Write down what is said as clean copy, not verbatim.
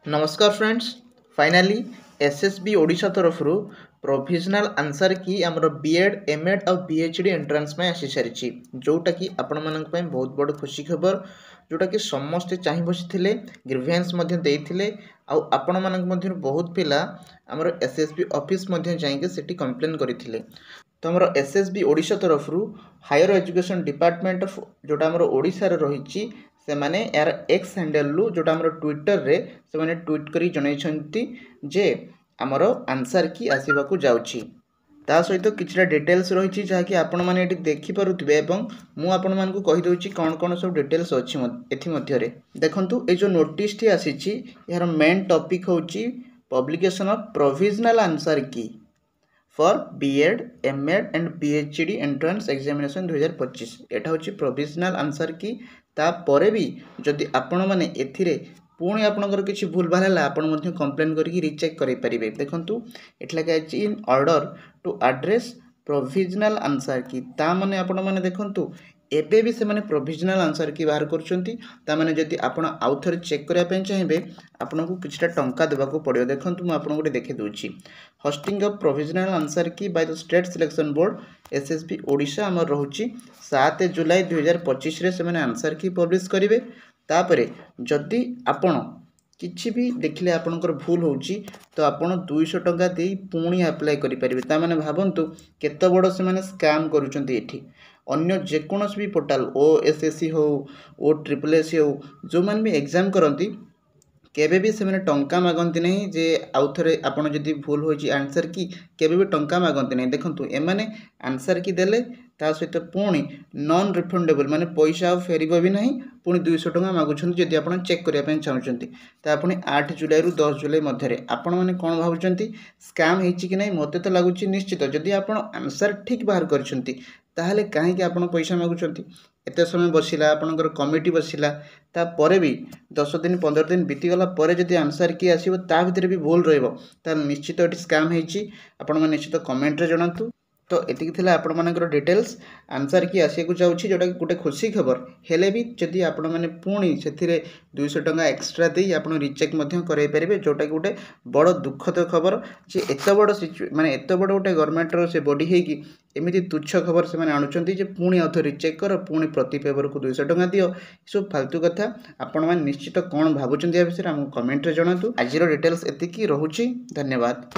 नमस्कार friends. Finally SSB Odisha तरफ provisional answer की आमर बीएड एमएड और बीएचडी एंट्रांस में आसी सारी जोटा कि आपण मान बहुत बड़ खुशी खबर जोटा कि समस्ते चाह बसी ग्रीवेंस देते आपण मान बहुत पिला आमर एसएसबी ऑफिस जाइए कंप्लेन करते तो आमर एसएसबी ओडिशा तरफ हायर एजुकेशन डिपार्टमेंट ऑफ जोटा आमर ओडिशा रही से माने यार एक्स हैंडल जोटा आमर ट्विटर रे से माने ट्वीट करी जणाइछंती जे आमर आंसर की आसीबाकू जाउछि ता सहित किछटा डिटेल्स रही जहाँकि आपण मैंने ये देखिपे एवं मु आपण मानकू कहि दउछि कौन कौन सब डिटेल्स अच्छी एथि मध्य रे देखंतु ए जो नोटिस टी आसीछि यार मेन टॉपिक होछि publication of provisional answer key for B Ed M Ed and PhD entrance examination 2025 एटा होछि प्रोविजनल आंसर की तापर भी जदि आपण माने एथिरे पुणी आपणकर किसी भूल भाल है आपण मध्य कंप्लेन करके रिचेक करें पारे देखंतु एटला के in order to address provisional answer key ता माने आपण माने देखंतु एबे भी से माने प्रोविजनल आंसर की बाहर करछंती ता माने जदि आपण आउ थरे चेक करिया पे चाहिए आपन को किछटा टंका देबा को पड़ियो देखंतु म आपण को देखे दोछि होस्टिंग ऑफ प्रोविजनल आंसर की by the state selection board SSB Odisha हमर रहउछि 7 जुलाई 2025 रे से माने आंसर की पब्लिश करिवे तापरे जदि आपण किछि भी देखले आपनकर भूल होउछि तो आपण 200 टंका देई पुणी अप्लाई करि परिबे ता माने भाबंतु केते बड़ से माने स्कैम करूचंती एठी अन्य जेकोनोस भी पोर्टाल ओएसएससी हो ओ ट्रिपल एस हो जो मान भी एग्जाम करती केबे भी से मैंने टंका मागंती नहीं जे आउ थे आपड़ जदि भूल हो आंसर की केबे भी टंका मागंती नहीं देखंतु एमाने आंसर की देले ता सहित पुणी नॉन रिफंडेबल माने पैसा फेरिबो भी नहीं पुणी 200 टंका मागुछंती जदि आपण चेक करिया पे चाहउछंती ता पुणी 8 जुलाई रु 10 जुलाई मध्य रे आपण माने कोन भाबुछंती स्कैम हेछि कि नहीं मते तो लागुछि निश्चित जदि आपण आंसर ठीक बाहर करछंती ताहले काहे कि आपण पैसा मागुछंती एते समय बसिला आपणकर कमिटी बसिला तापर भी 10 दिन 15 दिन बीतीगला पर जदि आंसर की आसीबो ता भितर भी भूल रहइबो ता निश्चित एटी स्कैम हेछि आपण माने निश्चित कमेंट रे जणांतु तो एतिक थिला आपण मानकर डिटेल्स आंसर की आसिया जाऊँगी जोटा गोटे खुशी खबर हेले भी जदि आपण माने पुणी से 200 टंका एक्सट्रा दे आप रिचेक कराई पारे जोटा कि गोटे बड़ दुखद खबर जे एत बड़ माने एत बड़ गोटे गवर्नमेंटर से बॉडी है एमती तुच्छ खबर से मैंने आणुंट पुणी अथ रिचेक कर पुणी प्रति पेपर को 200 टंका दियो सब फालतू कथा आपण मैंने निश्चित कौन भावुं या विषय आम कमेंट रे जणातु आज डिटेल्स एतिकी रहुछि धन्यवाद।